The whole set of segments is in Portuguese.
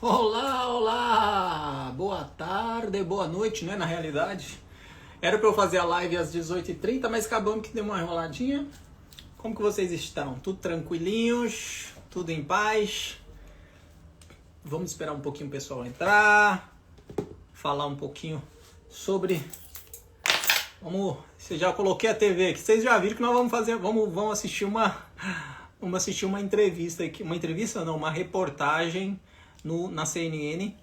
Olá, olá! Boa tarde, boa noite, né? Na realidade, era para eu fazer a live às 18h30, mas acabamos que deu uma enroladinha. Como que vocês estão? Tudo tranquilinhos? Tudo em paz? Vamos esperar um pouquinho o pessoal entrar, falar um pouquinho sobre... Você já coloquei a TV aqui, vocês já viram que nós vamos fazer, vamos assistir uma entrevista aqui, uma reportagem na CNN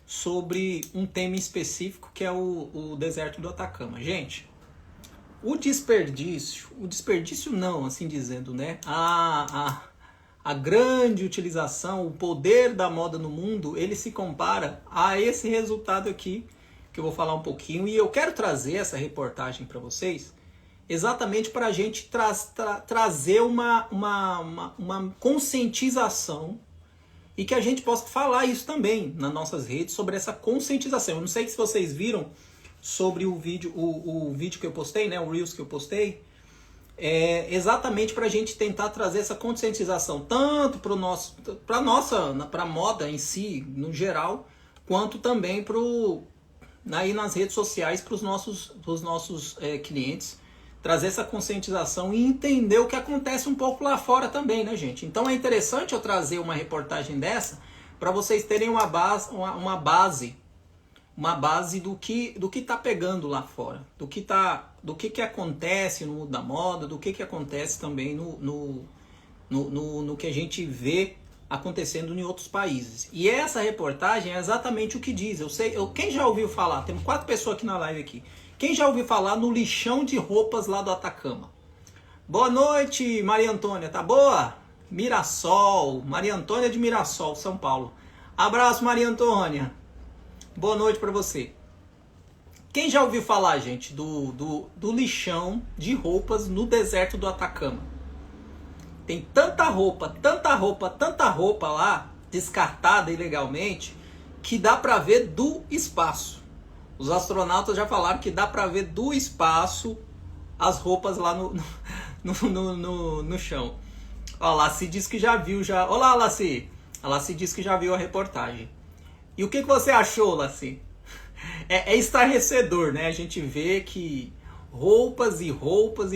sobre um tema específico que é o deserto do Atacama. Gente, o desperdício não, assim dizendo, né? A grande utilização, o poder da moda no mundo, ele se compara a esse resultado aqui, que eu vou falar um pouquinho, e eu quero trazer essa reportagem para vocês, exatamente para a gente trazer uma conscientização e que a gente possa falar isso também nas nossas redes, sobre essa conscientização. Eu não sei se vocês viram sobre o vídeo que eu postei, né, o Reels que eu postei, exatamente para a gente tentar trazer essa conscientização, tanto para a moda em si, no geral, quanto também aí nas redes sociais para os nossos clientes, trazer essa conscientização e entender o que acontece um pouco lá fora também, né, gente? Então é interessante eu trazer uma reportagem dessa para vocês terem uma base do que está pegando lá fora, do que acontece no mundo da moda, do que acontece também no que a gente vê acontecendo em outros países. E essa reportagem é exatamente o que diz. Quem já ouviu falar? Temos 4 pessoas aqui na live aqui. Quem já ouviu falar no lixão de roupas lá do Atacama? Boa noite, Maria Antônia, tá boa? Mirassol, Maria Antônia de Mirassol, São Paulo. Abraço, Maria Antônia. Boa noite para você. Quem já ouviu falar, gente, do lixão de roupas no deserto do Atacama? Tem tanta roupa lá, descartada ilegalmente, que dá para ver do espaço. Os astronautas já falaram que dá para ver do espaço as roupas lá no chão. Ó, a Laci disse que já viu. Olá, Laci. A Laci disse que já viu a reportagem. E o que você achou, Laci? É estarrecedor, né? A gente vê que roupas e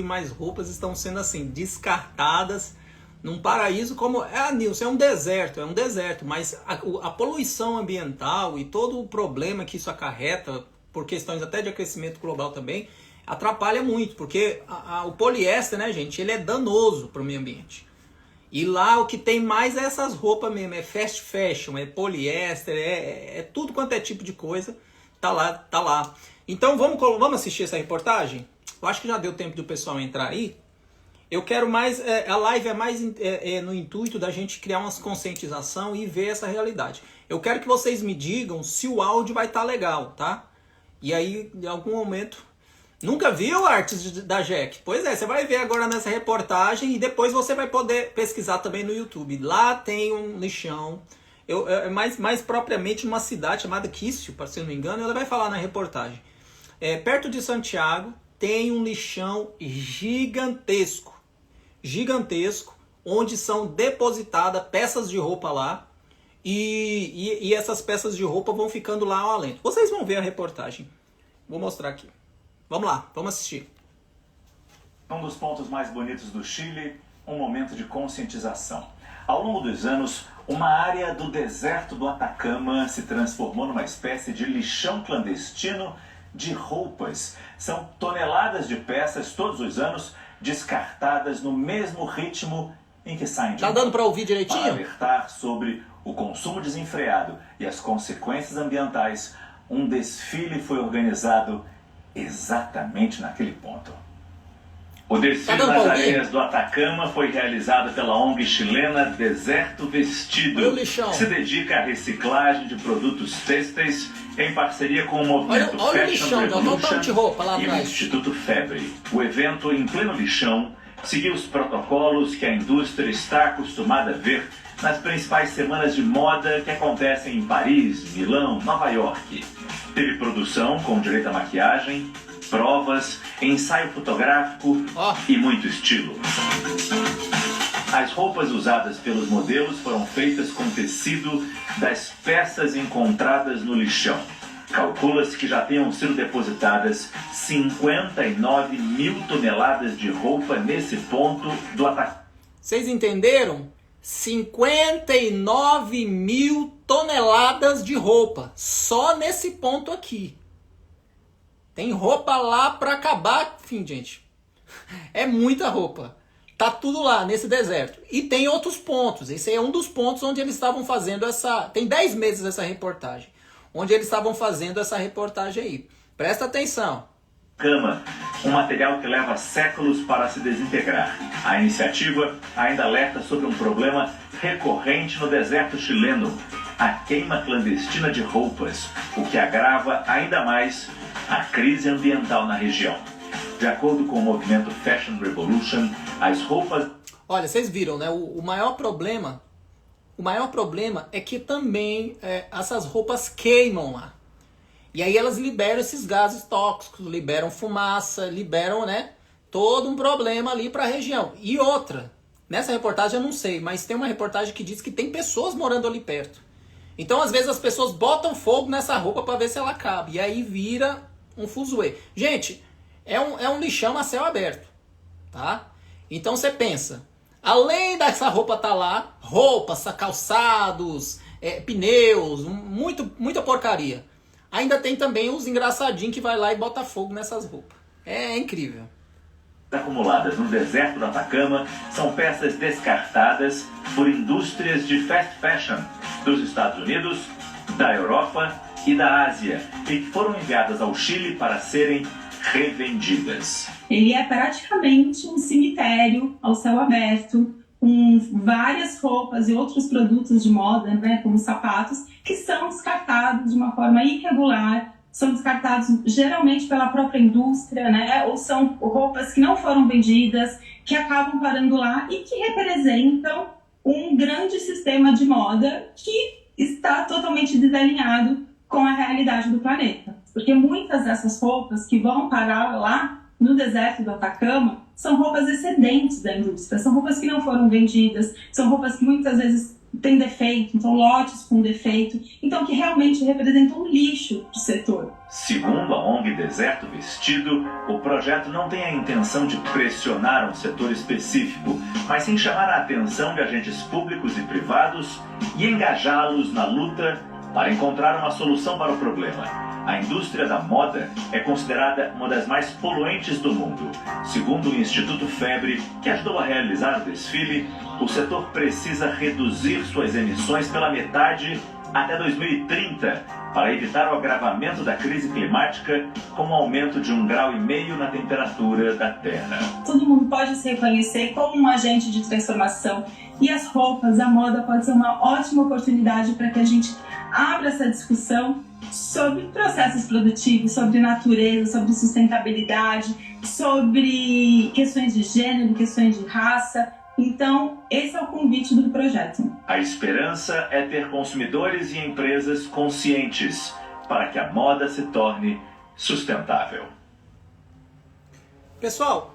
mais roupas estão sendo assim descartadas num paraíso como... Nilson, é um deserto, mas a poluição ambiental e todo o problema que isso acarreta, por questões até de aquecimento global também, atrapalha muito, porque o poliéster, né, gente, ele é danoso para o meio ambiente. E lá o que tem mais é essas roupas mesmo, é fast fashion, é poliéster, é tudo quanto é tipo de coisa, tá lá. Então vamos assistir essa reportagem? Eu acho que já deu tempo do pessoal entrar aí. Eu quero mais, a live é mais no intuito da gente criar uma conscientização e ver essa realidade. Eu quero que vocês me digam se o áudio vai estar legal, tá? E aí, em algum momento... Nunca viu Artes da Jack? Pois é, você vai ver agora nessa reportagem e depois você vai poder pesquisar também no YouTube. Lá tem um lixão, mais propriamente numa cidade chamada Quício, se não me engano, ela vai falar na reportagem. Perto de Santiago tem um lixão gigantesco, onde são depositadas peças de roupa lá e essas peças de roupa vão ficando lá ao alento. Vocês vão ver a reportagem. Vou mostrar aqui. Vamos lá, vamos assistir. Um dos pontos mais bonitos do Chile, um momento de conscientização. Ao longo dos anos, uma área do deserto do Atacama se transformou numa espécie de lixão clandestino de roupas. São toneladas de peças todos os anos descartadas no mesmo ritmo em que saem de Tá dando para ouvir direitinho? Para alertar sobre o consumo desenfreado e as consequências ambientais, um desfile foi organizado exatamente naquele ponto. O desfile nas areias do Atacama foi realizado pela ONG chilena Deserto Vestido, que se dedica à reciclagem de produtos têxteis em parceria com o movimento Fashion Revolution e o Instituto Febre. O evento, em pleno lixão, seguiu os protocolos que a indústria está acostumada a ver nas principais semanas de moda que acontecem em Paris, Milão, Nova York. Teve produção com direito à maquiagem, provas, ensaio fotográfico e muito estilo. As roupas usadas pelos modelos foram feitas com tecido das peças encontradas no lixão. Calcula-se que já tenham sido depositadas 59 mil toneladas de roupa nesse ponto do ataque. Vocês entenderam? 59 mil toneladas de roupa, só nesse ponto aqui. Tem roupa lá pra acabar, enfim, gente. É muita roupa. Tá tudo lá, nesse deserto. E tem outros pontos. Esse é um dos pontos onde eles estavam fazendo essa... Tem 10 meses essa reportagem. Onde eles estavam fazendo essa reportagem aí. Presta atenção. Cama, um material que leva séculos para se desintegrar. A iniciativa ainda alerta sobre um problema recorrente no deserto chileno. A queima clandestina de roupas, o que agrava ainda mais a crise ambiental na região. De acordo com o movimento Fashion Revolution, as roupas... Olha, vocês viram, né? O maior problema é que também essas roupas queimam lá. E aí elas liberam esses gases tóxicos, liberam fumaça, liberam, né, todo um problema ali para a região. E outra, nessa reportagem eu não sei, mas tem uma reportagem que diz que tem pessoas morando ali perto. Então às vezes as pessoas botam fogo nessa roupa para ver se ela cabe. E aí vira um fuzuê. Gente, é um lixão a céu aberto, tá? Então você pensa, além dessa roupa tá lá, roupas, calçados, pneus, muita porcaria. Ainda tem também os engraçadinhos que vai lá e bota fogo nessas roupas. É incrível. Acumuladas no deserto do Atacama são peças descartadas por indústrias de fast fashion dos Estados Unidos, da Europa e da Ásia e que foram enviadas ao Chile para serem revendidas. Ele é praticamente um cemitério ao céu aberto, com várias roupas e outros produtos de moda, né, como sapatos, que são descartados de uma forma irregular, são descartados geralmente pela própria indústria, né, ou são roupas que não foram vendidas, que acabam parando lá e que representam um grande sistema de moda que está totalmente desalinhado com a realidade do planeta. Porque muitas dessas roupas que vão parar lá no deserto do Atacama são roupas excedentes da indústria, são roupas que não foram vendidas, são roupas que muitas vezes têm defeito, então lotes com defeito, então que realmente representam um lixo para o setor. Segundo a ONG Deserto Vestido, o projeto não tem a intenção de pressionar um setor específico, mas sim chamar a atenção de agentes públicos e privados e engajá-los na luta para encontrar uma solução para o problema. A indústria da moda é considerada uma das mais poluentes do mundo. Segundo o Instituto Febre, que ajudou a realizar o desfile, o setor precisa reduzir suas emissões pela metade até 2030, para evitar o agravamento da crise climática com o aumento de 1,5 graus na temperatura da Terra. Todo mundo pode se reconhecer como um agente de transformação e as roupas, a moda pode ser uma ótima oportunidade para que a gente abra essa discussão sobre processos produtivos, sobre natureza, sobre sustentabilidade, sobre questões de gênero, questões de raça. Então, esse é o convite do projeto. A esperança é ter consumidores e empresas conscientes para que a moda se torne sustentável. Pessoal,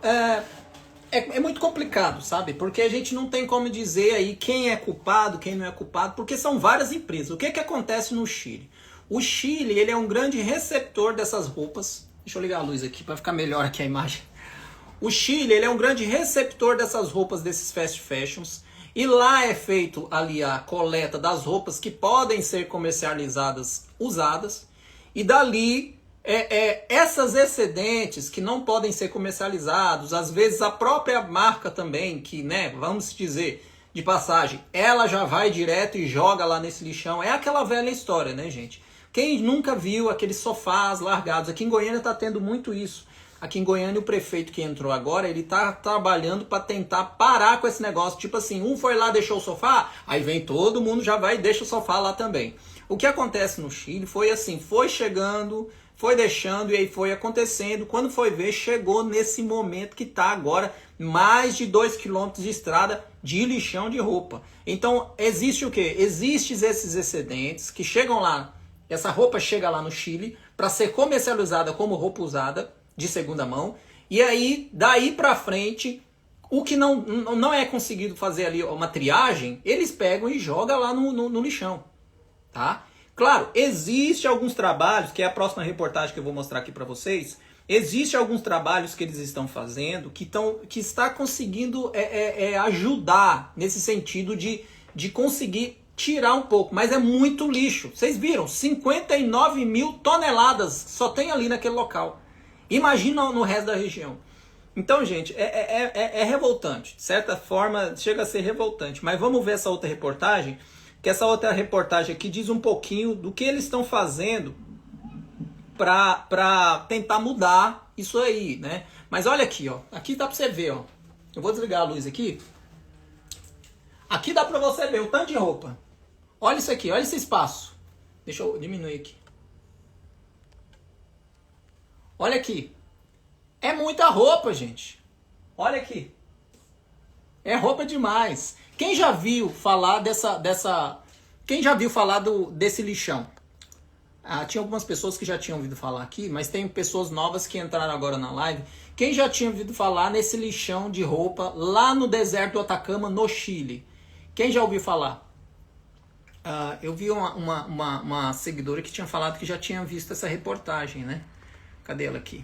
é muito complicado, sabe? Porque a gente não tem como dizer aí quem é culpado, quem não é culpado, porque são várias empresas. O que acontece no Chile? O Chile, ele é um grande receptor dessas roupas. Deixa eu ligar a luz aqui para ficar melhor aqui a imagem. O Chile, ele é um grande receptor dessas roupas, desses fast fashions. E lá é feito ali a coleta das roupas que podem ser comercializadas, usadas. E dali, essas excedentes que não podem ser comercializados, às vezes a própria marca também, que, né, vamos dizer, de passagem, ela já vai direto e joga lá nesse lixão. É aquela velha história, né, gente? Quem nunca viu aqueles sofás largados? Aqui em Goiânia está tendo muito isso. Aqui em Goiânia, o prefeito que entrou agora, ele tá trabalhando para tentar parar com esse negócio. Tipo assim, um foi lá, deixou o sofá, aí vem todo mundo, já vai e deixa o sofá lá também. O que acontece no Chile foi assim, foi chegando, foi deixando e aí foi acontecendo. Quando foi ver, chegou nesse momento que tá agora mais de 2 quilômetros de estrada de lixão de roupa. Então, existe o quê? Existem esses excedentes que chegam lá, essa roupa chega lá no Chile para ser comercializada como roupa usada, de segunda mão, e aí, daí pra frente, O que não é conseguido fazer ali uma triagem, eles pegam e jogam lá no lixão, tá? Claro, existe alguns trabalhos, que é a próxima reportagem que eu vou mostrar aqui para vocês, existe alguns trabalhos que eles estão fazendo que está conseguindo ajudar nesse sentido de conseguir tirar um pouco, mas é muito lixo. Vocês viram? 59 mil toneladas só tem ali naquele local. Imagina no resto da região. Então, gente, é revoltante. De certa forma, chega a ser revoltante. Mas vamos ver essa outra reportagem, que essa outra reportagem aqui diz um pouquinho do que eles estão fazendo para tentar mudar isso aí, né? Mas olha aqui, ó. Aqui dá para você ver, ó. Eu vou desligar a luz aqui. Aqui dá para você ver o tanto de roupa. Olha isso aqui, olha esse espaço. Deixa eu diminuir aqui. Olha aqui. É muita roupa, gente. Olha aqui. É roupa demais. Quem já viu falar Quem já viu falar desse lixão? Tinha algumas pessoas que já tinham ouvido falar aqui, mas tem pessoas novas que entraram agora na live. Quem já tinha ouvido falar nesse lixão de roupa lá no deserto do Atacama, no Chile? Quem já ouviu falar? Eu vi uma seguidora que tinha falado que já tinha visto essa reportagem, né? Cadê ela aqui?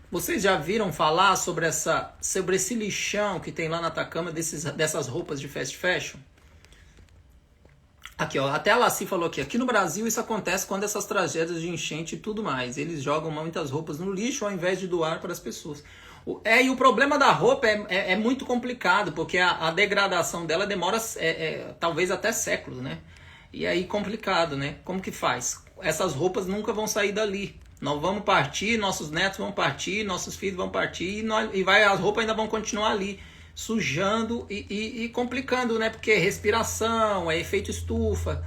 Vocês já viram falar sobre esse lixão que tem lá na Atacama, dessas roupas de fast fashion? Aqui, ó, até a Laci falou aqui no Brasil isso acontece quando essas tragédias de enchente e tudo mais. Eles jogam muitas roupas no lixo ao invés de doar para as pessoas. E o problema da roupa é muito complicado, porque a degradação dela demora talvez até séculos, né? E aí complicado, né? Como que faz? Essas roupas nunca vão sair dali. Nós vamos partir, nossos netos vão partir, nossos filhos vão partir, as roupas ainda vão continuar ali, sujando e complicando, né? Porque respiração, efeito estufa,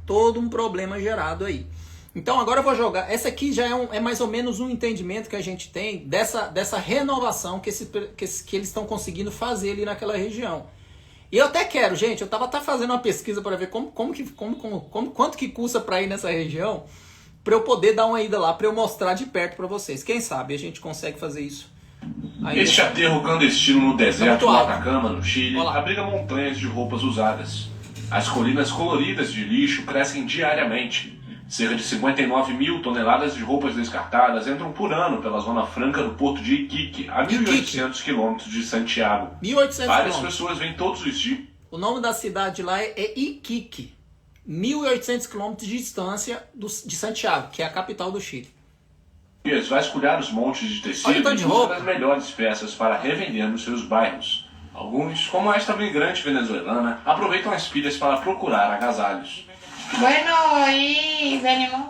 todo um problema gerado aí. Então agora eu vou jogar, essa aqui já é mais ou menos um entendimento que a gente tem dessa renovação que eles estão conseguindo fazer ali naquela região. E eu até quero, gente, eu estava até fazendo uma pesquisa para ver quanto que custa para ir nessa região, para eu poder dar uma ida lá, para eu mostrar de perto para vocês. Quem sabe a gente consegue fazer isso. Aí, este aterro clandestino no deserto do Atacama, no Chile, abriga montanhas de roupas usadas. As colinas coloridas de lixo crescem diariamente. Cerca de 59 mil toneladas de roupas descartadas entram por ano pela Zona Franca do porto de Iquique, a 1.800 quilômetros de Santiago. 1.800 Várias pessoas vêm todos os dias. O nome da cidade lá é Iquique. 1.800 quilômetros de distância de Santiago, que é a capital do Chile. Vasculhar os montes de tecido e buscar as melhores peças para revender nos seus bairros. Alguns, como esta migrante venezuelana, aproveitam as pilhas para procurar agasalhos.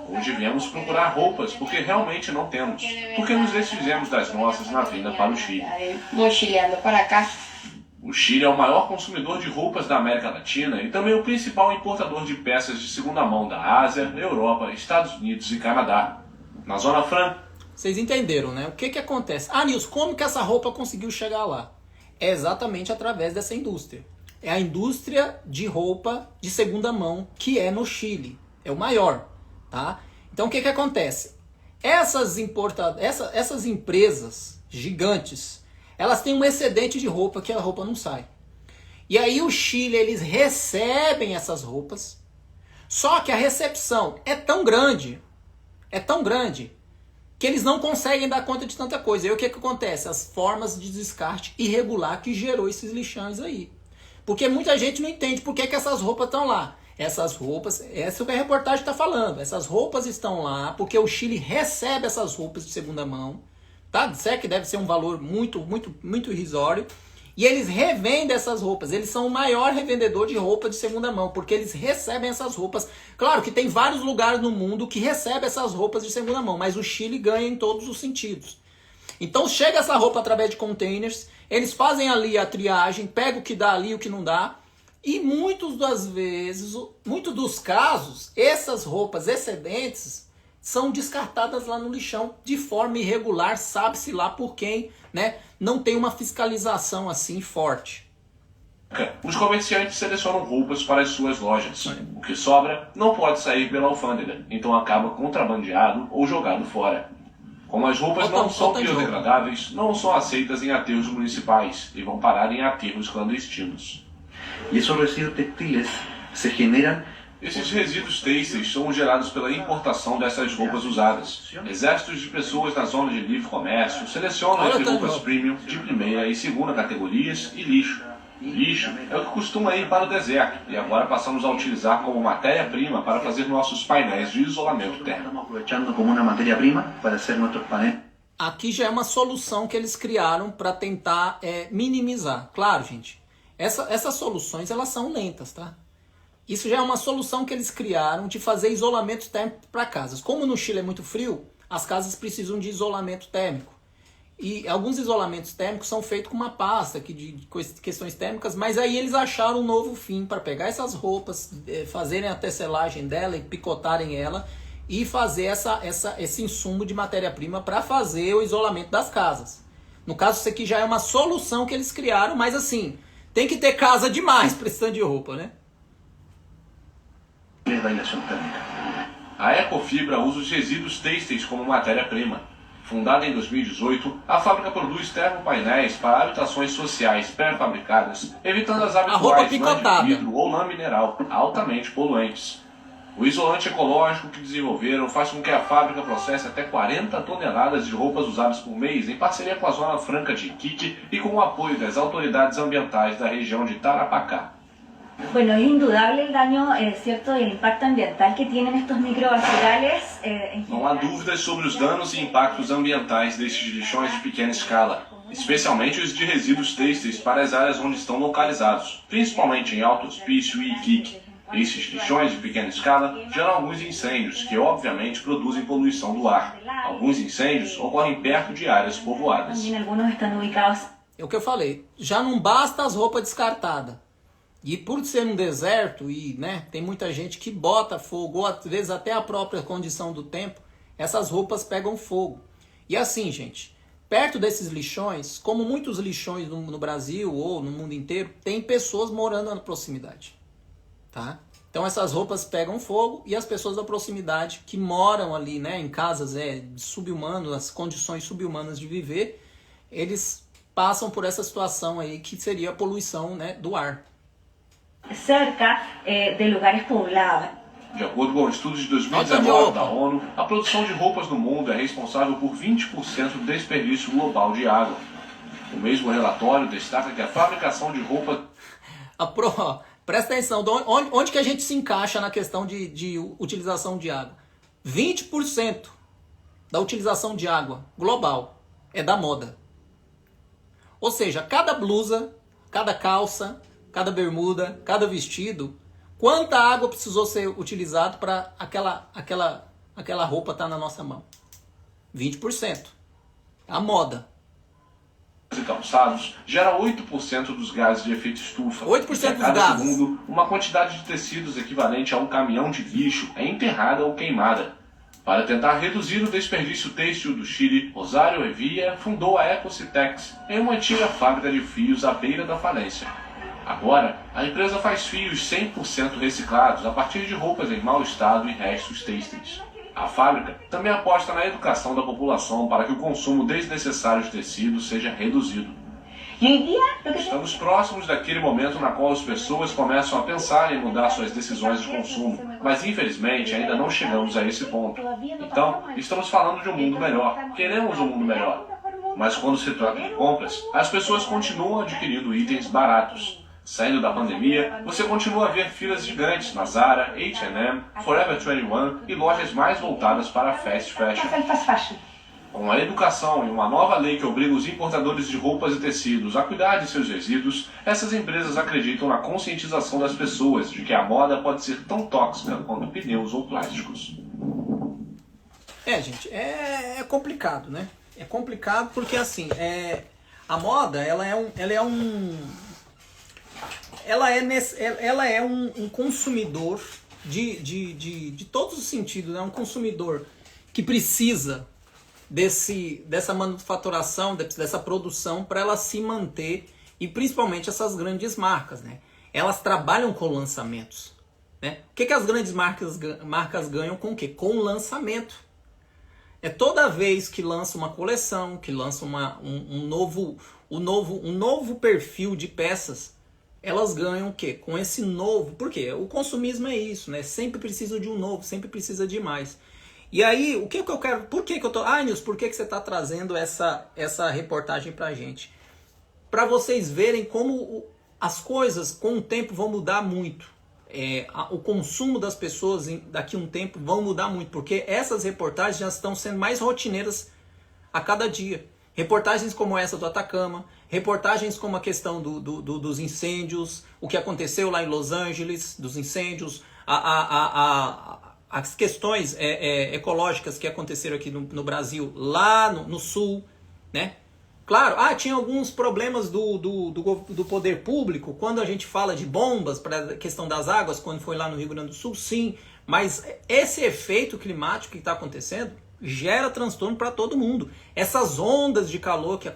Hoje viemos procurar roupas porque realmente não temos, porque nos desfizemos das nossas na vinda para o Chile. O Chile é o maior consumidor de roupas da América Latina e também o principal importador de peças de segunda mão da Ásia, Europa, Estados Unidos e Canadá. Na Zona Franca. Vocês entenderam, né? O que acontece? Nilson, como que essa roupa conseguiu chegar lá? É exatamente através dessa indústria. É a indústria de roupa de segunda mão que é no Chile. É o maior, tá? Então o que acontece? Essas empresas gigantes, elas têm um excedente de roupa que a roupa não sai. E aí o Chile, eles recebem essas roupas, só que a recepção é tão grande, que eles não conseguem dar conta de tanta coisa. E aí o que acontece? As formas de descarte irregular que gerou esses lixões aí. Porque muita gente não entende por que essas roupas estão lá. Essas roupas, essa é o que a reportagem está falando. Essas roupas estão lá porque o Chile recebe essas roupas de segunda mão. Tá? Certo que deve ser um valor muito, muito, muito irrisório. E eles revendem essas roupas. Eles são o maior revendedor de roupa de segunda mão, porque eles recebem essas roupas. Claro que tem vários lugares no mundo que recebem essas roupas de segunda mão, mas o Chile ganha em todos os sentidos. Então chega essa roupa através de containers, eles fazem ali a triagem, pegam o que dá ali e o que não dá. E muitos dos casos, essas roupas excedentes são descartadas lá no lixão de forma irregular, sabe-se lá por quem, né? Não tem uma fiscalização assim forte. Os comerciantes selecionam roupas para as suas lojas. O que sobra não pode sair pela alfândega, então acaba contrabandeado ou jogado fora. Como as roupas não são biodegradáveis, não são aceitas em aterros municipais e vão parar em aterros clandestinos. E esses resíduos textiles se generam. Esses resíduos têxteis são gerados pela importação dessas roupas usadas. Exércitos de pessoas na zona de livre comércio selecionam entre roupas premium de primeira e segunda categorias e lixo. Lixo é o que costuma ir para o deserto e agora passamos a utilizar como matéria-prima para fazer nossos painéis de isolamento térmico. Aqui já é uma solução que eles criaram para tentar minimizar. Claro, gente, essas soluções elas são lentas, tá? Isso já é uma solução que eles criaram de fazer isolamento térmico para casas. Como no Chile é muito frio, as casas precisam de isolamento térmico. E alguns isolamentos térmicos são feitos com uma pasta de questões térmicas, mas aí eles acharam um novo fim para pegar essas roupas, fazerem a tecelagem dela e picotarem ela e fazer esse insumo de matéria-prima para fazer o isolamento das casas. No caso, isso aqui já é uma solução que eles criaram, mas assim, tem que ter casa demais precisando de roupa, né? A Ecofibra usa os resíduos têxteis como matéria-prima. Fundada em 2018, a fábrica produz termopainéis para habitações sociais pré-fabricadas, evitando as habituais lãs de vidro ou lã mineral, altamente poluentes. O isolante ecológico que desenvolveram faz com que a fábrica processe até 40 toneladas de roupas usadas por mês em parceria com a Zona Franca de Iquique e com o apoio das autoridades ambientais da região de Tarapacá. Bueno, es indudable el daño, cierto, el impacto ambiental que tienen estos microbasurales. Não há dúvidas sobre os danos e impactos ambientais destes lixões de pequena escala, especialmente os de resíduos têxteis para as áreas onde estão localizados, principalmente em Alto Hospício e Iquique. Esses lixões de pequena escala geram alguns incêndios que, obviamente, produzem poluição do ar. Alguns incêndios ocorrem perto de áreas povoadas. É o que eu falei, já não basta as roupas descartadas. E por ser um deserto, e né, tem muita gente que bota fogo, ou às vezes até a própria condição do tempo, essas roupas pegam fogo. E assim, gente, perto desses lixões, como muitos lixões no Brasil ou no mundo inteiro, tem pessoas morando na proximidade. Tá? Então essas roupas pegam fogo e as pessoas da proximidade que moram ali, né, em casas subhumanas, as condições subhumanas de viver, eles passam por essa situação aí que seria a poluição, né, do ar. Cerca de lugares poblados. De acordo com o estudo de 2019 da ONU, a produção de roupas no mundo é responsável por 20% do desperdício global de água. O mesmo relatório destaca que a fabricação de roupa... Presta atenção, onde que a gente se encaixa na questão de utilização de água? 20% da utilização de água global é da moda. Ou seja, cada blusa, cada calça, cada bermuda, cada vestido, quanta água precisou ser utilizado para aquela roupa estar na nossa mão? 20%. A moda. E calçados gera 8% dos gases de efeito estufa. 8% dos cada gases. segundo, uma quantidade de tecidos equivalente a um caminhão de lixo é enterrada ou queimada. Para tentar reduzir o desperdício têxtil do Chile, Rosário Evia fundou a Ecocitex, em uma antiga fábrica de fios à beira da falência. Agora, a empresa faz fios 100% reciclados a partir de roupas em mau estado e restos têxteis. A fábrica também aposta na educação da população para que o consumo desnecessário de tecidos seja reduzido. Estamos próximos daquele momento na qual as pessoas começam a pensar em mudar suas decisões de consumo, mas infelizmente ainda não chegamos a esse ponto. Então, estamos falando de um mundo melhor, queremos um mundo melhor. Mas quando se trata de compras, as pessoas continuam adquirindo itens baratos. Saindo da pandemia, você continua a ver filas gigantes na Zara, H&M, Forever 21 e lojas mais voltadas para a fast fashion. Com a educação e uma nova lei que obriga os importadores de roupas e tecidos a cuidar de seus resíduos, essas empresas acreditam na conscientização das pessoas de que a moda pode ser tão tóxica quanto pneus ou plásticos. Gente, é complicado, né? É complicado porque assim, a moda ela é um consumidor de todos os sentidos, é um consumidor que precisa dessa manufaturação, dessa produção para ela se manter, e principalmente essas grandes marcas, né? Elas trabalham com lançamentos, né? O que as grandes marcas ganham com o quê? Com lançamento. É toda vez que lança uma coleção, que lança um novo perfil de peças, elas ganham o quê? Com esse novo. Por quê? O consumismo é isso, né? Sempre precisa de um novo, sempre precisa de mais. E aí, o que eu quero... Por que eu tô... Nilson, por que você está trazendo essa reportagem pra gente? Para vocês verem como as coisas com o tempo vão mudar muito. O consumo das pessoas daqui a um tempo vão mudar muito, porque essas reportagens já estão sendo mais rotineiras a cada dia. Reportagens como essa do Atacama, reportagens como a questão dos incêndios, o que aconteceu lá em Los Angeles, dos incêndios, as questões ecológicas que aconteceram aqui no Brasil, lá no Sul, né? Claro, tinha alguns problemas do poder público, quando a gente fala de bombas para a questão das águas, quando foi lá no Rio Grande do Sul, sim. Mas esse efeito climático que está acontecendo gera transtorno para todo mundo. Essas ondas de calor que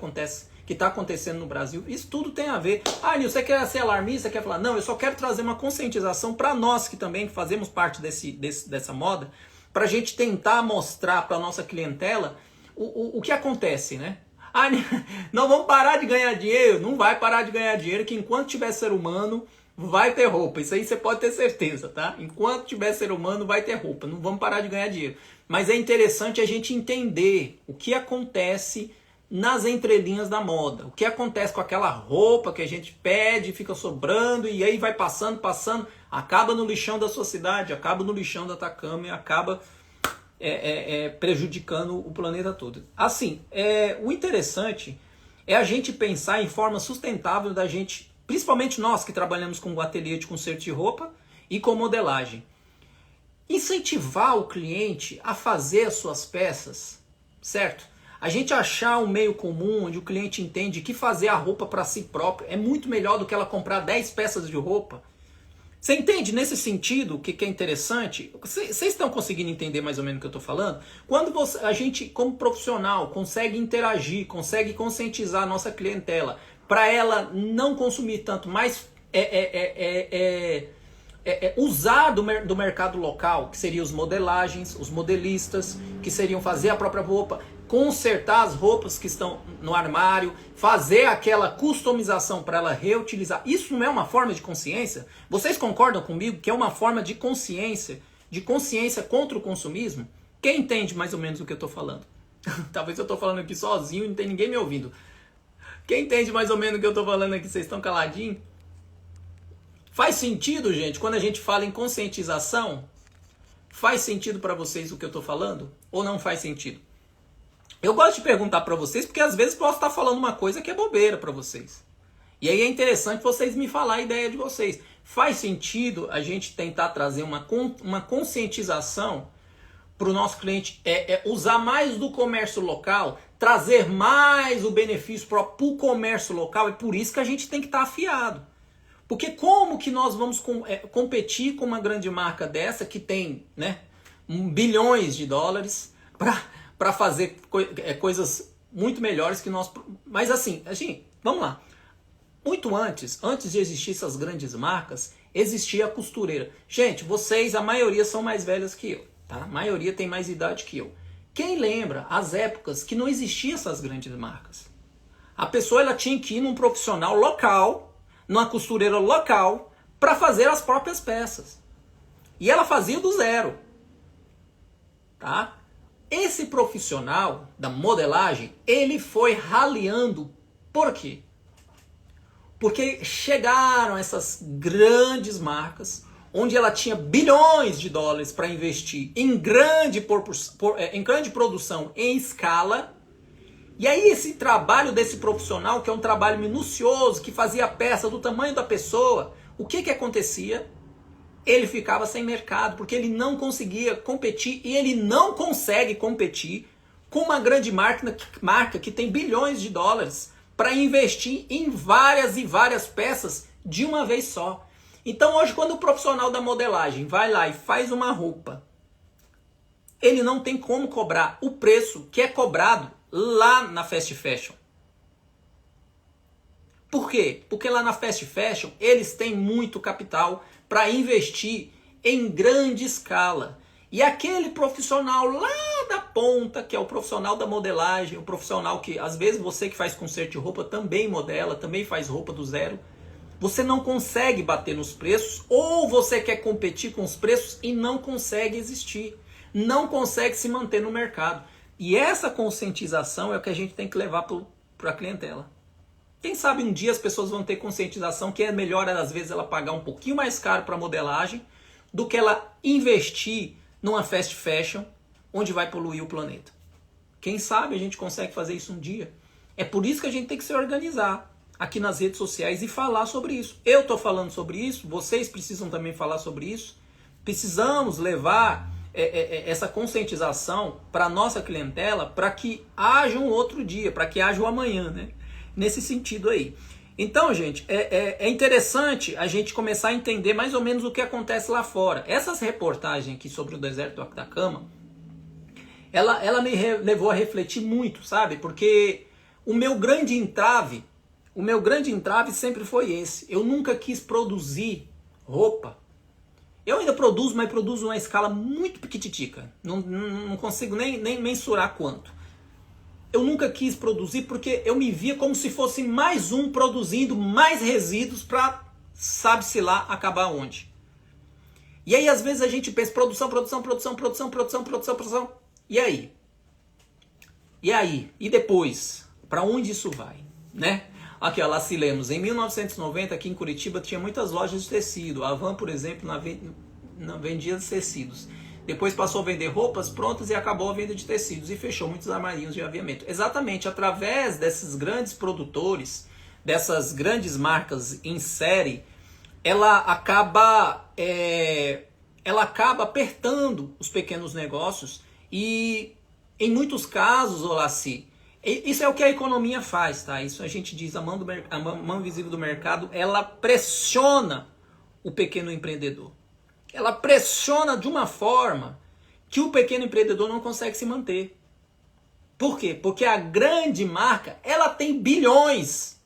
está acontecendo no Brasil, isso tudo tem a ver. Nilson, você quer ser alarmista, quer falar? Não, eu só quero trazer uma conscientização para nós que também fazemos parte dessa moda, para a gente tentar mostrar para a nossa clientela o que acontece, né? Não vamos parar de ganhar dinheiro. Não vai parar de ganhar dinheiro, que enquanto tiver ser humano vai ter roupa. Isso aí você pode ter certeza, tá? Enquanto tiver ser humano vai ter roupa. Não vamos parar de ganhar dinheiro. Mas é interessante a gente entender o que acontece nas entrelinhas da moda. O que acontece com aquela roupa que a gente pede, fica sobrando e aí vai passando, acaba no lixão da sociedade, acaba no lixão da Atacama e acaba prejudicando o planeta todo. Assim, o interessante é a gente pensar em forma sustentável da gente, principalmente nós que trabalhamos com o ateliê de conserto de roupa e com modelagem. Incentivar o cliente a fazer as suas peças, certo? A gente achar um meio comum onde o cliente entende que fazer a roupa para si próprio é muito melhor do que ela comprar 10 peças de roupa. Você entende nesse sentido o que é interessante? Vocês estão conseguindo entender mais ou menos o que eu estou falando? Quando a gente, como profissional, consegue interagir, consegue conscientizar a nossa clientela para ela não consumir tanto, mas usar do mercado local, que seriam os modelagens, os modelistas, que seriam fazer a própria roupa, consertar as roupas que estão no armário, fazer aquela customização para ela reutilizar. Isso não é uma forma de consciência? Vocês concordam comigo que é uma forma de consciência contra o consumismo? Quem entende mais ou menos o que eu estou falando? Talvez eu estou falando aqui sozinho e não tem ninguém me ouvindo. Quem entende mais ou menos o que eu estou falando aqui? Vocês estão caladinhos? Faz sentido, gente, quando a gente fala em conscientização? Faz sentido para vocês o que eu estou falando? Ou não faz sentido? Eu gosto de perguntar para vocês, porque às vezes posso estar falando uma coisa que é bobeira para vocês. E aí é interessante vocês me falar a ideia de vocês. Faz sentido a gente tentar trazer uma conscientização para o nosso cliente, usar mais do comércio local, trazer mais o benefício para o comércio local, e por isso que a gente tem que estar afiado. Porque como que nós vamos competir com uma grande marca dessa que tem, né, bilhões de dólares para fazer coisas muito melhores que nós... Mas assim, vamos lá. Muito antes de existir essas grandes marcas, existia a costureira. Gente, vocês, a maioria são mais velhas que eu, tá? A maioria tem mais idade que eu. Quem lembra as épocas que não existiam essas grandes marcas? A pessoa ela tinha que ir num profissional local, numa costureira local, para fazer as próprias peças. E ela fazia do zero. Tá? Esse profissional da modelagem, ele foi raleando. Por quê? Porque chegaram essas grandes marcas, onde ela tinha bilhões de dólares para investir em grande produção em escala. E aí esse trabalho desse profissional, que é um trabalho minucioso, que fazia a peça do tamanho da pessoa, o que acontecia? Ele ficava sem mercado, porque ele não conseguia competir, e ele não consegue competir com uma grande marca que tem bilhões de dólares para investir em várias e várias peças de uma vez só. Então hoje, quando o profissional da modelagem vai lá e faz uma roupa, ele não tem como cobrar o preço que é cobrado lá na fast fashion. Por quê? Porque lá na fast fashion eles têm muito capital para investir em grande escala. E aquele profissional lá da ponta, que é o profissional da modelagem, o profissional que, às vezes, você que faz conserto de roupa também modela, também faz roupa do zero, você não consegue bater nos preços, ou você quer competir com os preços e não consegue existir, não consegue se manter no mercado. E essa conscientização é o que a gente tem que levar para a clientela. Quem sabe um dia as pessoas vão ter conscientização que é melhor, às vezes, ela pagar um pouquinho mais caro para modelagem do que ela investir numa fast fashion onde vai poluir o planeta. Quem sabe a gente consegue fazer isso um dia. É por isso que a gente tem que se organizar aqui nas redes sociais e falar sobre isso. Eu estou falando sobre isso, vocês precisam também falar sobre isso. Precisamos levar essa conscientização para a nossa clientela para que haja um outro dia, para que haja o amanhã, né? Nesse sentido aí. Então, gente, é interessante a gente começar a entender mais ou menos o que acontece lá fora. Essas reportagens aqui sobre o deserto do Atacama, ela me levou a refletir muito, sabe? Porque o meu grande entrave sempre foi esse. Eu nunca quis produzir roupa. Eu ainda produzo, mas produzo numa escala muito pequititica. Não consigo nem mensurar quanto. Eu nunca quis produzir porque eu me via como se fosse mais um produzindo mais resíduos para, sabe-se lá, acabar onde. E aí, às vezes, a gente pensa produção. E aí? E depois? Para onde isso vai? Né? Aqui, ó, lá se lemos. Em 1990, aqui em Curitiba, tinha muitas lojas de tecido. A Van, por exemplo, vendia tecidos. Depois passou a vender roupas prontas e acabou a venda de tecidos e fechou muitos armarinhos de aviamento. Exatamente, através desses grandes produtores, dessas grandes marcas em série, ela acaba apertando os pequenos negócios e, em muitos casos, Olaci, isso é o que a economia faz, tá? Isso a gente diz, a mão invisível do mercado, ela pressiona o pequeno empreendedor. Ela pressiona de uma forma que o pequeno empreendedor não consegue se manter. Por quê? Porque a grande marca, ela tem bilhões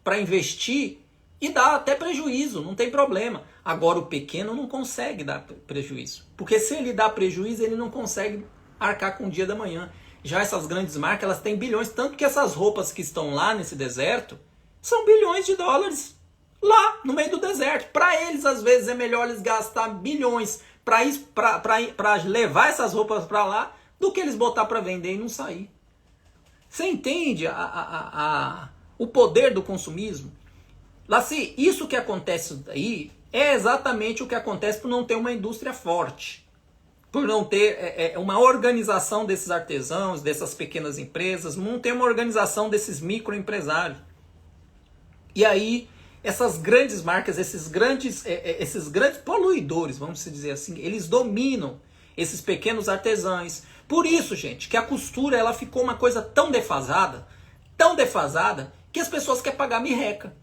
para investir e dá até prejuízo, não tem problema. Agora o pequeno não consegue dar prejuízo. Porque se ele dá prejuízo, ele não consegue arcar com o dia da manhã. Já essas grandes marcas, elas têm bilhões, tanto que essas roupas que estão lá nesse deserto, são bilhões de dólares. Lá, no meio do deserto. Para eles, às vezes, é melhor eles gastar bilhões para levar essas roupas para lá do que eles botar para vender e não sair. Você entende o poder do consumismo? Laci, isso que acontece aí é exatamente o que acontece por não ter uma indústria forte. Por não ter uma organização desses artesãos, dessas pequenas empresas, não ter uma organização desses microempresários. E aí, essas grandes marcas, esses grandes poluidores, vamos dizer assim, eles dominam esses pequenos artesãos. Por isso, gente, que a costura ela ficou uma coisa tão defasada, que as pessoas querem pagar merreca.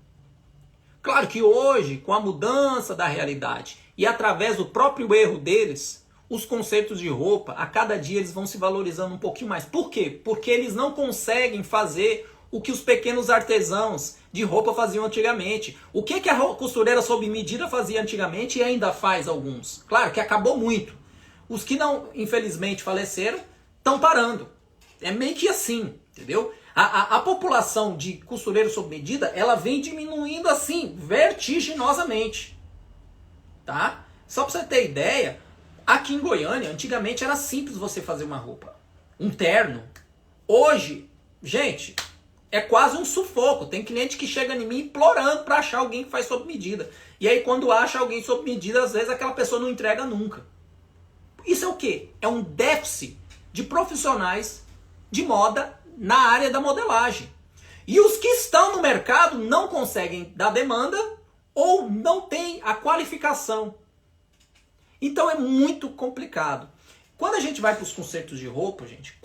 Claro que hoje, com a mudança da realidade e através do próprio erro deles, os concertos de roupa, a cada dia eles vão se valorizando um pouquinho mais. Por quê? Porque eles não conseguem fazer o que os pequenos artesãos de roupa faziam antigamente. O que a costureira sob medida fazia antigamente e ainda faz alguns? Claro que acabou muito. Os que não, infelizmente, faleceram, estão parando. É meio que assim, entendeu? A população de costureiros sob medida, ela vem diminuindo assim, vertiginosamente. Tá? Só para você ter ideia, aqui em Goiânia, antigamente era simples você fazer uma roupa. Um terno. Hoje, gente, é quase um sufoco. Tem cliente que chega em mim implorando para achar alguém que faz sob medida. E aí quando acha alguém sob medida, às vezes aquela pessoa não entrega nunca. Isso é o quê? É um déficit de profissionais de moda na área da modelagem. E os que estão no mercado não conseguem dar demanda ou não têm a qualificação. Então é muito complicado. Quando a gente vai para os concertos de roupa, gente,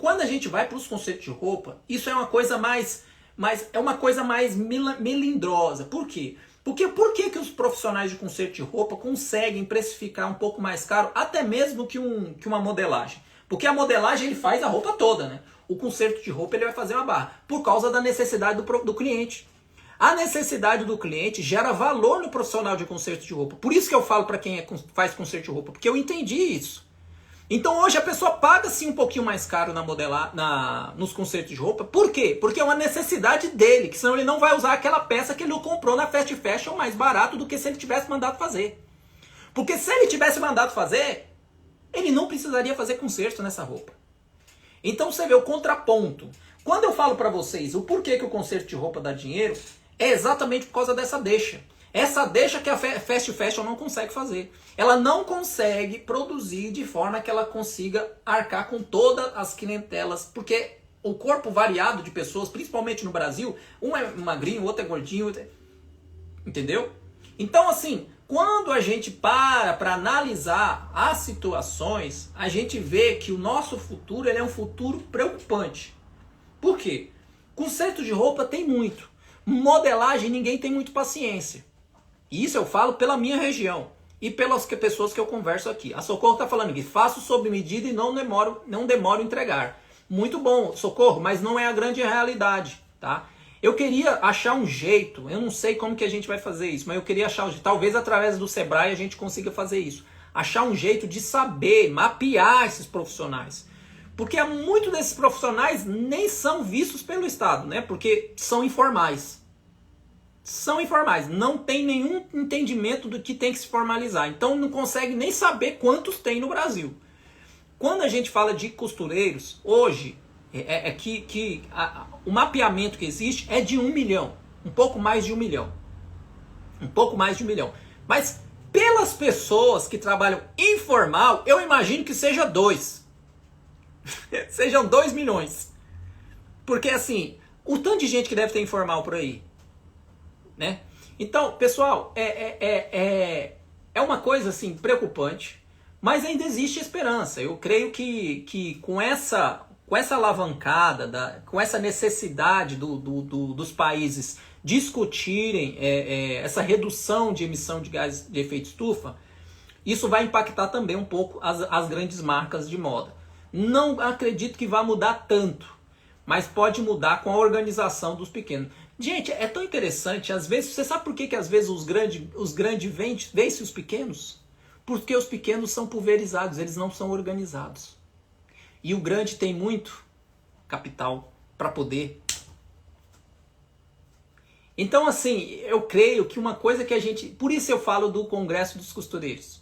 isso é uma coisa mais melindrosa. Por quê? Porque por que os profissionais de concerto de roupa conseguem precificar um pouco mais caro, até mesmo que uma modelagem? Porque a modelagem ele faz a roupa toda, né? O concerto de roupa ele vai fazer uma barra, por causa da necessidade do cliente. A necessidade do cliente gera valor no profissional de concerto de roupa. Por isso que eu falo para quem faz concerto de roupa, porque eu entendi isso. Então hoje a pessoa paga sim um pouquinho mais caro nos concertos de roupa. Por quê? Porque é uma necessidade dele, que senão ele não vai usar aquela peça que ele comprou na fast fashion mais barato do que se ele tivesse mandado fazer. Porque se ele tivesse mandado fazer, ele não precisaria fazer conserto nessa roupa. Então você vê o contraponto. Quando eu falo para vocês o porquê que o conserto de roupa dá dinheiro, é exatamente por causa dessa deixa. Essa deixa que a fast fashion não consegue fazer. Ela não consegue produzir de forma que ela consiga arcar com todas as clientelas, porque o corpo variado de pessoas, principalmente no Brasil, um é magrinho, o outro é gordinho, entendeu? Então assim, quando a gente para analisar as situações, a gente vê que o nosso futuro ele é um futuro preocupante. Por quê? Conserto de roupa tem muito. Modelagem ninguém tem muito paciência. E isso eu falo pela minha região e pelas pessoas que eu converso aqui. A Socorro está falando que faço sob medida e não demoro em entregar. Muito bom, Socorro, mas não é a grande realidade, tá? Eu queria achar um jeito, eu não sei como que a gente vai fazer isso, mas eu queria achar um jeito, talvez através do Sebrae a gente consiga fazer isso. Achar um jeito de saber, mapear esses profissionais. Porque muitos desses profissionais nem são vistos pelo Estado, né? Porque são informais. São informais, não tem nenhum entendimento do que tem que se formalizar. Então não consegue nem saber quantos tem no Brasil. Quando a gente fala de costureiros, hoje, o mapeamento que existe é de 1 milhão. Um pouco mais de 1 milhão. Um pouco mais de 1 milhão. Mas pelas pessoas que trabalham informal, eu imagino que seja 2. Sejam 2 milhões. Porque assim, o tanto de gente que deve ter informal por aí. Né? Então, pessoal, é uma coisa assim preocupante, mas ainda existe esperança. Eu creio que com essa alavancada, com essa necessidade dos países discutirem essa redução de emissão de gases de efeito estufa, isso vai impactar também um pouco as grandes marcas de moda. Não acredito que vá mudar tanto, mas pode mudar com a organização dos pequenos. Gente, é tão interessante, às vezes, você sabe por que às vezes os grandes vencem os pequenos? Porque os pequenos são pulverizados, eles não são organizados. E o grande tem muito capital para poder. Então, assim, eu creio que uma coisa que a gente... Por isso eu falo do Congresso dos Costureiros.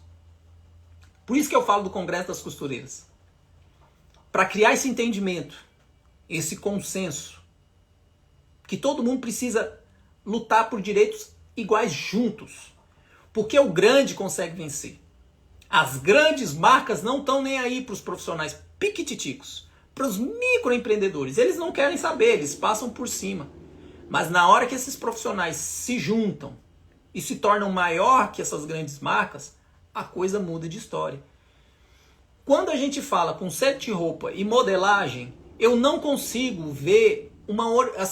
Por isso que eu falo do Congresso das Costureiras. Para criar esse entendimento, esse consenso, que todo mundo precisa lutar por direitos iguais juntos. Porque o grande consegue vencer. As grandes marcas não estão nem aí para os profissionais piquititicos, para os microempreendedores. Eles não querem saber, eles passam por cima. Mas na hora que esses profissionais se juntam e se tornam maior que essas grandes marcas, a coisa muda de história. Quando a gente fala conserto de roupa e modelagem, eu não consigo ver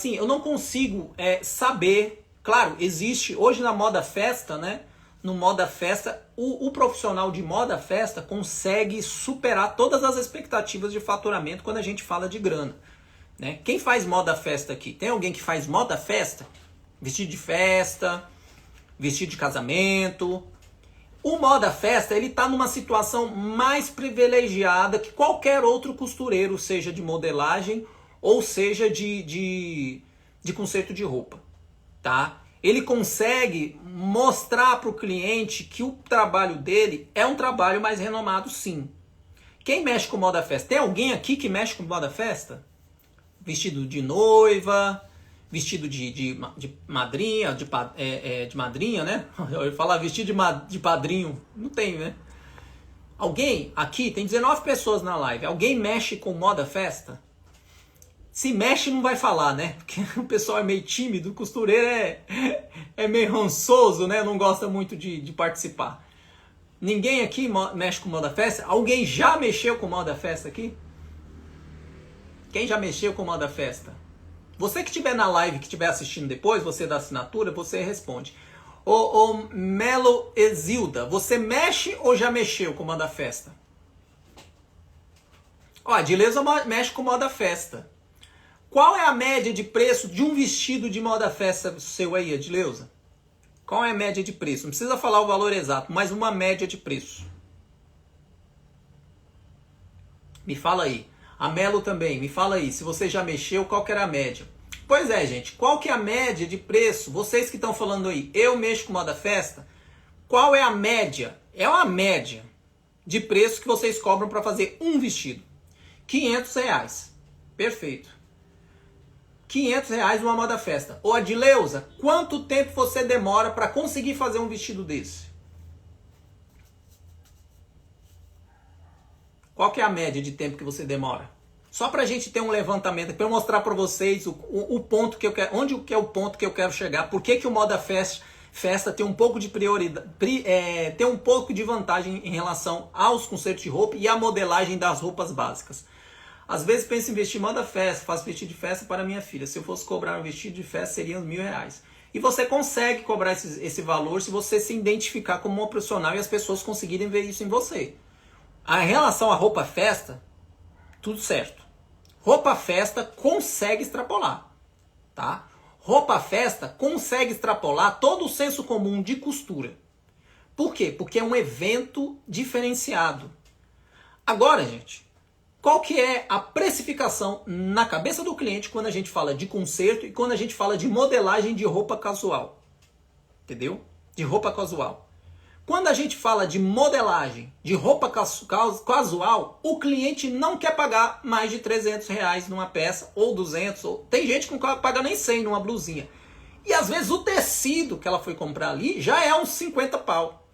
eu não consigo saber. Claro, existe hoje na moda festa, né? No moda festa, o profissional de moda festa consegue superar todas as expectativas de faturamento quando a gente fala de grana, né? Quem faz moda festa aqui? Tem alguém que faz moda festa? Vestido de festa, vestido de casamento. O moda festa, ele está numa situação mais privilegiada que qualquer outro costureiro, seja de modelagem ou seja de conserto de roupa, tá? Ele consegue mostrar para o cliente que o trabalho dele é um trabalho mais renomado, sim. Quem mexe com moda festa? Tem alguém aqui que mexe com moda festa? Vestido de noiva, vestido de madrinha, de madrinha, né? Eu ia falar vestido de padrinho, não tem, né? Alguém aqui, tem 19 pessoas na live, alguém mexe com moda festa? Se mexe não vai falar, né? Porque o pessoal é meio tímido, o costureiro é meio rançoso, né? Não gosta muito de participar. Ninguém aqui mexe com moda festa? Alguém já mexeu com moda festa aqui? Quem já mexeu com moda festa? Você que estiver na live, que estiver assistindo depois, você da assinatura, você responde. Ô Melo Exilda, você mexe ou já mexeu com moda festa? Ó, a Dileuza mexe com moda festa. Qual é a média de preço de um vestido de moda festa seu aí, Adileuza? Qual é a média de preço? Não precisa falar o valor exato, mas uma média de preço. Me fala aí. A Melo também, me fala aí, se você já mexeu, qual que era a média? Pois é, gente, qual que é a média de preço? Vocês que estão falando aí, eu mexo com moda festa, qual é a média? É uma média de preço que vocês cobram para fazer um vestido. R$500. Perfeito. R$500 numa moda festa. Ô Adileuza, quanto tempo você demora para conseguir fazer um vestido desse? Qual que é a média de tempo que você demora? Só para a gente ter um levantamento, para eu mostrar para vocês o ponto que eu quero, onde que é o ponto que eu quero chegar. Por que o moda festa tem um pouco de prioridade, tem um pouco de vantagem em relação aos concertos de roupa e à modelagem das roupas básicas. Às vezes penso em investir em moda festa, faço vestido de festa para minha filha. Se eu fosse cobrar um vestido de festa, seriam R$1.000. E você consegue cobrar esse valor se você se identificar como um profissional e as pessoas conseguirem ver isso em você. Em relação à roupa festa, tudo certo. Roupa festa consegue extrapolar, tá? Roupa festa consegue extrapolar todo o senso comum de costura. Por quê? Porque é um evento diferenciado. Agora, gente, qual que é a precificação na cabeça do cliente quando a gente fala de concerto e quando a gente fala de modelagem de roupa casual? Entendeu? De roupa casual. Quando a gente fala de modelagem de roupa casual, o cliente não quer pagar mais de R$300 numa peça, ou 200, ou tem gente que não paga nem 100 numa blusinha. E às vezes o tecido que ela foi comprar ali já é uns 50 pau.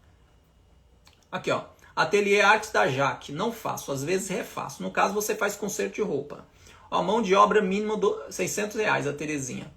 Aqui ó, Ateliê Artes da Jaque, não faço, às vezes refaço. No caso você faz conserto de roupa. Ó, mão de obra mínima R$600, a Terezinha.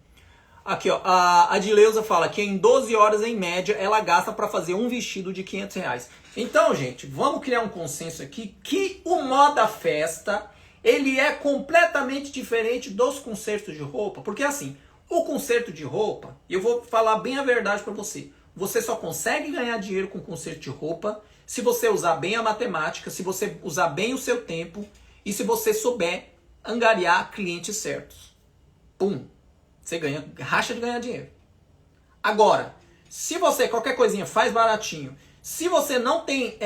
Aqui, ó, a Adileuza fala que em 12 horas, em média, ela gasta para fazer um vestido de R$500. Então, gente, vamos criar um consenso aqui que o moda festa, ele é completamente diferente dos concertos de roupa. Porque assim, o concerto de roupa, eu vou falar bem a verdade para você. Você só consegue ganhar dinheiro com concerto de roupa se você usar bem a matemática, se você usar bem o seu tempo e se você souber angariar clientes certos. Pum! Você racha de ganhar dinheiro. Agora, se você qualquer coisinha faz baratinho, se você não tem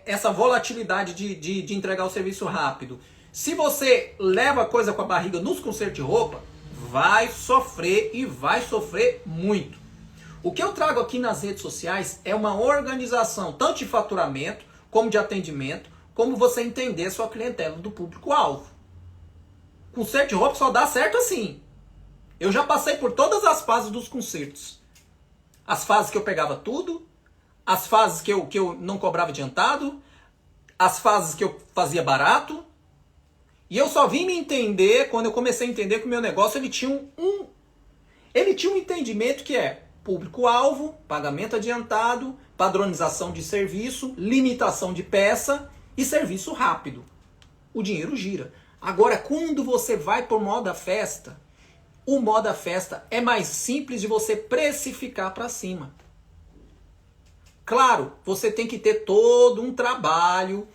essa volatilidade de entregar o serviço rápido, se você leva a coisa com a barriga nos concertos de roupa, vai sofrer e vai sofrer muito. O que eu trago aqui nas redes sociais é uma organização tanto de faturamento, como de atendimento, como você entender a sua clientela do público-alvo. Concerto de roupa só dá certo assim. Eu já passei por todas as fases dos concertos. As fases que eu pegava tudo, as fases que eu não cobrava adiantado, as fases que eu fazia barato. E eu só vim me entender quando eu comecei a entender que o meu negócio ele tinha um entendimento que é público-alvo, pagamento adiantado, padronização de serviço, limitação de peça e serviço rápido. O dinheiro gira. Agora, quando você vai por moda festa, o moda festa é mais simples de você precificar para cima. Claro, você tem que ter todo um trabalho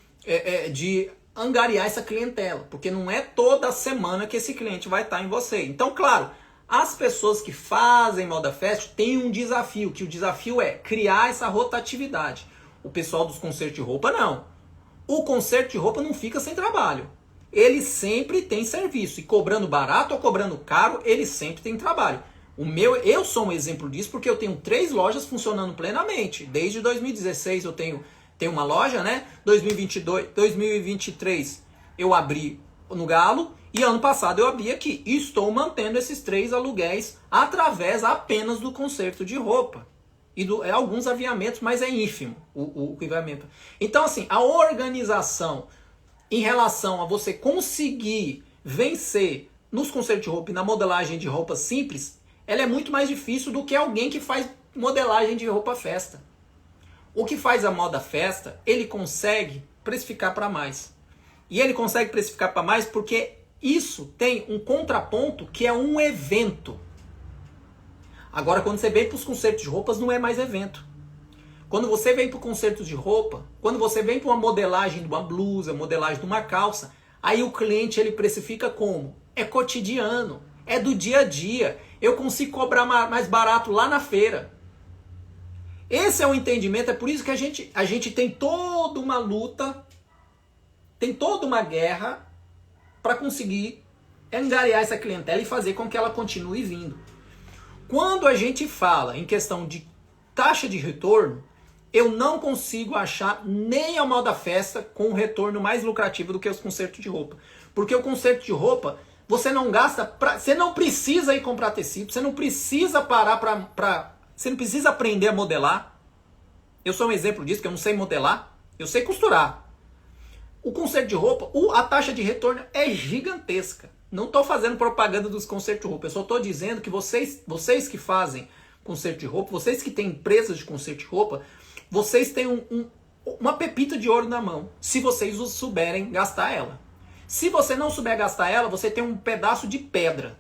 de angariar essa clientela, porque não é toda semana que esse cliente vai estar em você. Então, claro, as pessoas que fazem moda festa têm um desafio, que o desafio é criar essa rotatividade. O pessoal dos concertos de roupa não. O concerto de roupa não fica sem trabalho. Ele sempre tem serviço. E cobrando barato ou cobrando caro, ele sempre tem trabalho. Eu sou um exemplo disso porque eu tenho 3 lojas funcionando plenamente. Desde 2016 eu tenho uma loja, né? 2023 eu abri no Galo. E ano passado eu abri aqui. E estou mantendo esses 3 aluguéis através apenas do concerto de roupa. E alguns aviamentos, mas é ínfimo o aviamento. Então assim, a organização em relação a você conseguir vencer nos concertos de roupa e na modelagem de roupa simples, ela é muito mais difícil do que alguém que faz modelagem de roupa festa. O que faz a moda festa, ele consegue precificar para mais. E ele consegue precificar para mais porque isso tem um contraponto que é um evento. Agora, quando você vem para os concertos de roupas, não é mais evento. Quando você vem para o concerto de roupa, quando você vem para uma modelagem de uma blusa, modelagem de uma calça, aí o cliente ele precifica como? É cotidiano, é do dia a dia. Eu consigo cobrar mais barato lá na feira. Esse é o entendimento, é por isso que a gente tem toda uma luta tem toda uma guerra para conseguir angariar essa clientela e fazer com que ela continue vindo. Quando a gente fala em questão de taxa de retorno, eu não consigo achar nem a moda festa com um retorno mais lucrativo do que os consertos de roupa. Porque o conserto de roupa, você não gasta, você não precisa ir comprar tecido, você não precisa parar você não precisa aprender a modelar. Eu sou um exemplo disso, que eu não sei modelar, eu sei costurar. O conserto de roupa, a taxa de retorno é gigantesca. Não estou fazendo propaganda dos consertos de roupa, eu só estou dizendo que vocês que fazem conserto de roupa, vocês que têm empresas de conserto de roupa, vocês têm uma pepita de ouro na mão, se vocês souberem gastar ela. Se você não souber gastar ela, você tem um pedaço de pedra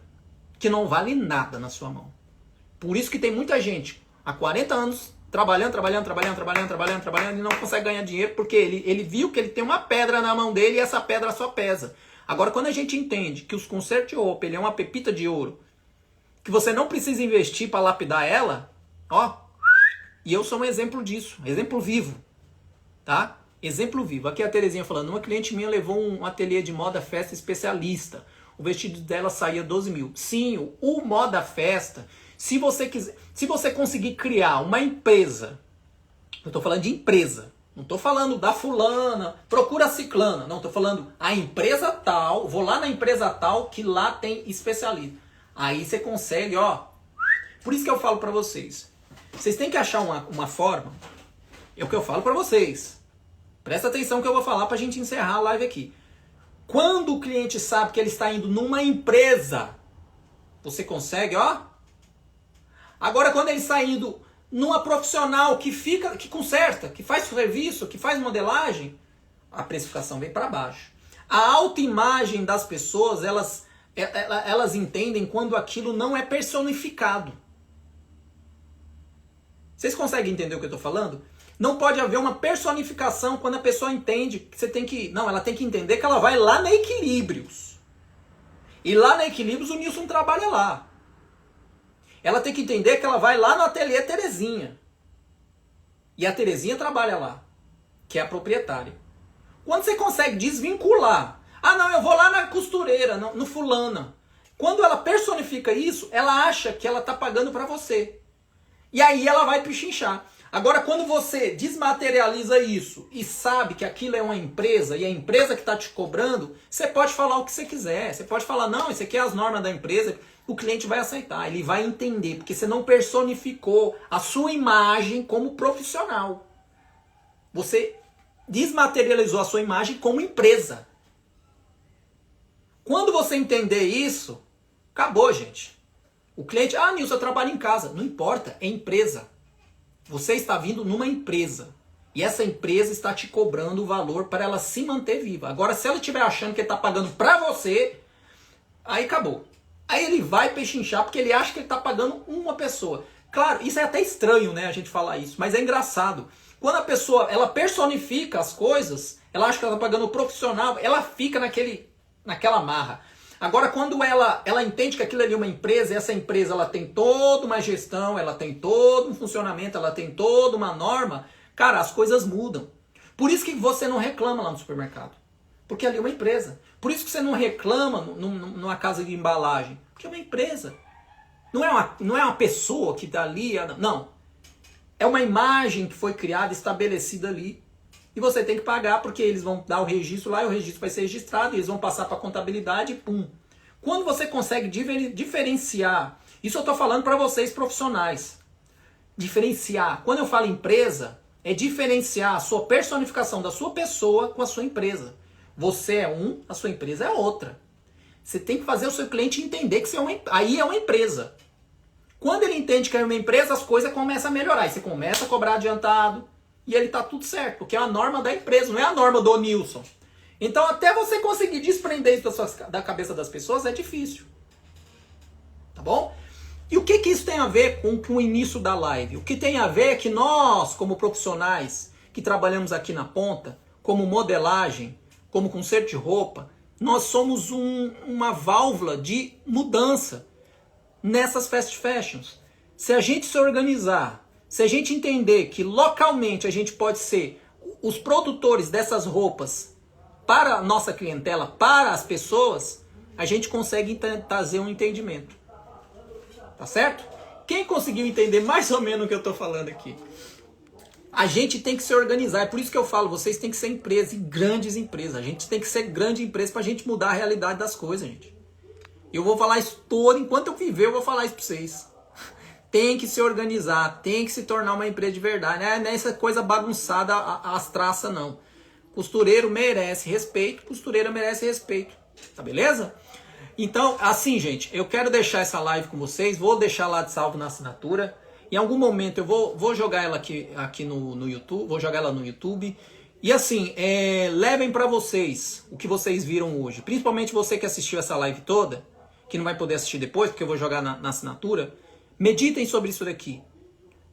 que não vale nada na sua mão. Por isso que tem muita gente há 40 anos trabalhando e não consegue ganhar dinheiro porque ele viu que ele tem uma pedra na mão dele e essa pedra só pesa. Agora, quando a gente entende que os consertos de roupa ele é uma pepita de ouro, que você não precisa investir para lapidar ela, ó, e eu sou um exemplo disso, exemplo vivo, tá? Exemplo vivo. Aqui a Terezinha falando, uma cliente minha levou um ateliê de moda festa especialista. O vestido dela saía 12 mil. Sim, o moda festa, se você conseguir criar uma empresa, eu tô falando de empresa, não tô falando da fulana, procura a ciclana, não, tô falando a empresa tal, vou lá na empresa tal que lá tem especialista. Aí você consegue, ó. Por isso que eu falo pra vocês. Vocês têm que achar uma forma, é o que eu falo pra vocês. Presta atenção que eu vou falar pra gente encerrar a live aqui. Quando o cliente sabe que ele está indo numa empresa, você consegue, ó. Agora quando ele está indo numa profissional que conserta, que faz serviço, que faz modelagem, a precificação vem para baixo. A autoimagem das pessoas, elas entendem quando aquilo não é personificado. Vocês conseguem entender o que eu estou falando? Não pode haver uma personificação quando a pessoa entende que você tem que... Não, ela tem que entender que ela vai lá na Equilíbrios. E lá na Equilíbrios o Nilson trabalha lá. Ela tem que entender que ela vai lá no ateliê Terezinha. E a Terezinha trabalha lá, que é a proprietária. Quando você consegue desvincular, ah não, eu vou lá na costureira, no fulana. Quando ela personifica isso, ela acha que ela está pagando para você. E aí ela vai pichinchar. Agora, quando você desmaterializa isso e sabe que aquilo é uma empresa e a empresa que está te cobrando, você pode falar o que você quiser. Você pode falar, não, isso aqui é as normas da empresa. O cliente vai aceitar, ele vai entender, porque você não personificou a sua imagem como profissional. Você desmaterializou a sua imagem como empresa. Quando você entender isso, acabou, gente. O cliente, Nilson, eu trabalho em casa. Não importa, é empresa. Você está vindo numa empresa. E essa empresa está te cobrando o valor para ela se manter viva. Agora, se ela estiver achando que ele está pagando para você, aí acabou. Aí ele vai pechinchar porque ele acha que ele está pagando uma pessoa. Claro, isso é até estranho, né, a gente falar isso, mas é engraçado. Quando a pessoa ela personifica as coisas, ela acha que ela está pagando o profissional, ela fica naquela marra. Agora, quando ela entende que aquilo ali é uma empresa, e essa empresa ela tem toda uma gestão, ela tem todo um funcionamento, ela tem toda uma norma, cara, as coisas mudam. Por isso que você não reclama lá no supermercado. Porque ali é uma empresa. Por isso que você não reclama numa casa de embalagem. Porque é uma empresa. Não é uma pessoa que está ali. Não. É uma imagem que foi criada, estabelecida ali. E você tem que pagar porque eles vão dar o registro lá e o registro vai ser registrado. E eles vão passar para a contabilidade e pum. Quando você consegue diferenciar. Isso eu estou falando para vocês profissionais. Diferenciar. Quando eu falo empresa, é diferenciar a sua personificação da sua pessoa com a sua empresa. Você é um, a sua empresa é outra. Você tem que fazer o seu cliente entender que aí é uma empresa. Quando ele entende que é uma empresa, as coisas começam a melhorar. Aí você começa a cobrar adiantado e ele tá tudo certo, porque é a norma da empresa, não é a norma do Nilson. Então até você conseguir desprender isso da cabeça das pessoas é difícil. Tá bom? E o que isso tem a ver com o início da live? O que tem a ver é que nós, como profissionais que trabalhamos aqui na ponta, como modelagem, como conserto de roupa, nós somos uma válvula de mudança nessas fast fashions. Se a gente se organizar, se a gente entender que localmente a gente pode ser os produtores dessas roupas para a nossa clientela, para as pessoas, a gente consegue trazer um entendimento. Tá certo? Quem conseguiu entender mais ou menos o que eu estou falando aqui? A gente tem que se organizar, é por isso que eu falo, vocês têm que ser empresas, e grandes empresas. A gente tem que ser grande empresa pra gente mudar a realidade das coisas, gente. Eu vou falar isso todo, enquanto eu viver, eu vou falar isso pra vocês. Tem que se organizar, tem que se tornar uma empresa de verdade. Não é essa coisa bagunçada, as traças, não. Costureiro merece respeito, costureira merece respeito. Tá beleza? Então, assim, gente, eu quero deixar essa live com vocês, vou deixar lá de salvo na assinatura. Em algum momento eu vou jogar ela aqui no YouTube, vou jogar ela no YouTube. E assim, levem pra vocês o que vocês viram hoje. Principalmente você que assistiu essa live toda, que não vai poder assistir depois, porque eu vou jogar na assinatura. Meditem sobre isso daqui.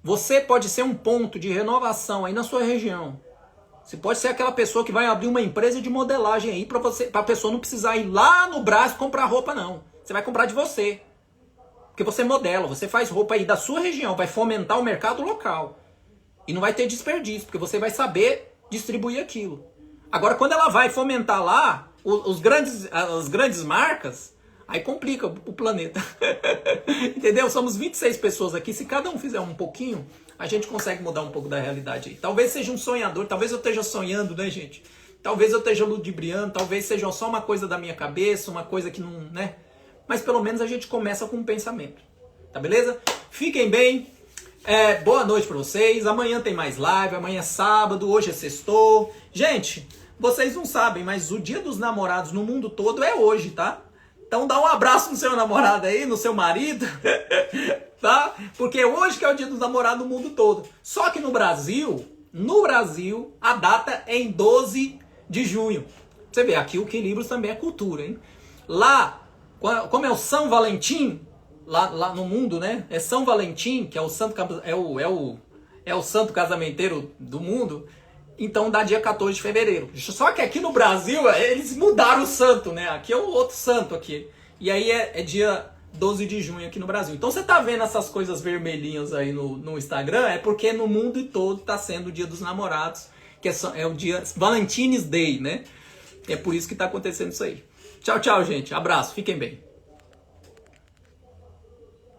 Você pode ser um ponto de renovação aí na sua região. Você pode ser aquela pessoa que vai abrir uma empresa de modelagem aí pra pessoa não precisar ir lá no Brás comprar roupa, não. Você vai comprar de você. Porque você modela, você faz roupa aí da sua região, vai fomentar o mercado local. E não vai ter desperdício, porque você vai saber distribuir aquilo. Agora, quando ela vai fomentar lá, as grandes marcas, aí complica o planeta. Entendeu? Somos 26 pessoas aqui, se cada um fizer um pouquinho, a gente consegue mudar um pouco da realidade aí. Talvez seja um sonhador, talvez eu esteja sonhando, né, gente? Talvez eu esteja ludibriando, talvez seja só uma coisa da minha cabeça, uma coisa que não, né? Mas pelo menos a gente começa com um pensamento. Tá beleza? Fiquem bem. Boa noite pra vocês. Amanhã tem mais live. Amanhã é sábado. Hoje é sextou. Gente, vocês não sabem, mas o Dia dos Namorados no mundo todo é hoje, tá? Então dá um abraço no seu namorado aí, no seu marido. Tá? Porque hoje que é o Dia dos Namorados no mundo todo. Só que no Brasil, a data é em 12 de junho. Você vê, aqui o Equilíbrios também é cultura, hein? Lá, como é o São Valentim, lá no mundo, né? É São Valentim, que é o santo casamenteiro do mundo. Então dá dia 14 de fevereiro. Só que aqui no Brasil, eles mudaram o santo, né? Aqui é o outro santo aqui. E aí é dia 12 de junho aqui no Brasil. Então você tá vendo essas coisas vermelhinhas aí no Instagram, é porque no mundo todo tá sendo o Dia dos Namorados, que é o dia Valentine's Day, né? É por isso que tá acontecendo isso aí. Tchau, tchau, gente. Abraço. Fiquem bem.